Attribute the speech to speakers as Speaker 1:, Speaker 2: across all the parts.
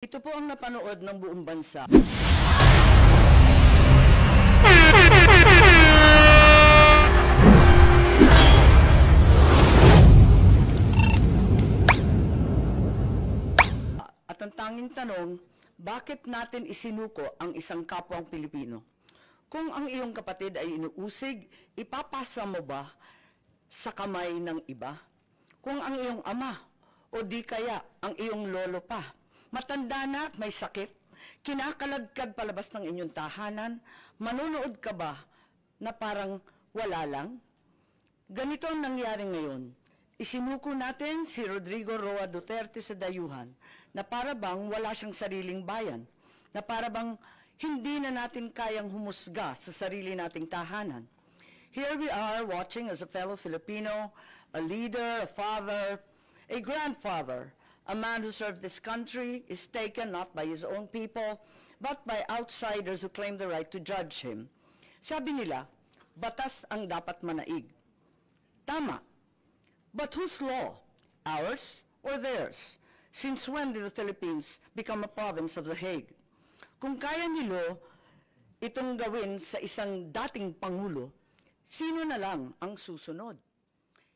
Speaker 1: Ito po ang napanood ng buong bansa. At ang tanging tanong, bakit natin isinuko ang isang kapwang Pilipino? Kung ang iyong kapatid ay inuusig, ipapasa mo ba sa kamay ng iba? Kung ang iyong ama o di kaya ang iyong lolo pa, matanda na at may sakit, kinakaladkad palabas ng inyong tahanan, manonood ka ba na parang wala lang? Ganito ang nangyari ngayon. Isinuko natin si Rodrigo Roa Duterte sa dayuhan na para bang wala siyang sariling bayan, na para bang hindi na natin kayang humusga sa sarili nating tahanan. Here we are watching as a fellow Filipino, a leader, a father, a grandfather, a man who served this country is taken not by his own people, but by outsiders who claim the right to judge him. Sabi nila, batas ang dapat manaig. Tama. But whose law? Ours or theirs? Since when did the Philippines become a province of The Hague? Kung kaya nilo itong gawin sa isang dating pangulo, sino na lang ang susunod?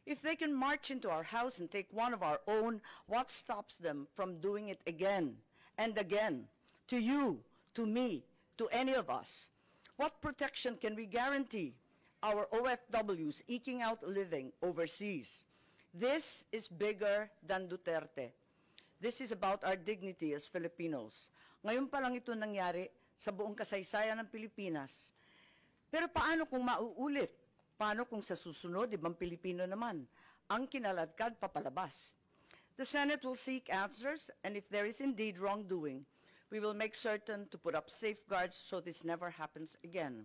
Speaker 1: If they can march into our house and take one of our own, what stops them from doing it again and again? To you, to me, to any of us. What protection can we guarantee our OFWs eking out a living overseas? This is bigger than Duterte. This is about our dignity as Filipinos. Ngayon pa lang ito nangyari sa buong kasaysayan ng Pilipinas. Pero paano kung mauulit? Paano kung sa susunod, ibang Pilipino naman, ang kinaladkad papalabas? The Senate will seek answers, and if there is indeed wrongdoing, we will make certain to put up safeguards so this never happens again.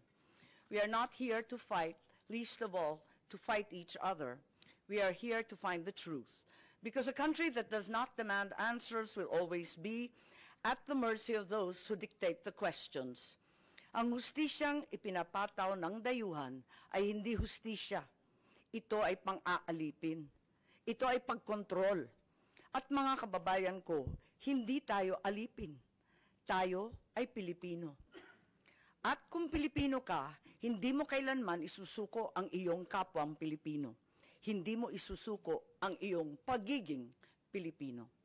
Speaker 1: We are not here to fight, least of all, to fight each other. We are here to find the truth. Because a country that does not demand answers will always be at the mercy of those who dictate the questions. Ang hustisyang ipinapataw ng dayuhan ay hindi hustisya. Ito ay pang-aalipin. Ito ay pagkontrol. At mga kababayan ko, hindi tayo alipin. Tayo ay Pilipino. At kung Pilipino ka, hindi mo kailanman isusuko ang iyong kapwang Pilipino. Hindi mo isusuko ang iyong pagiging Pilipino.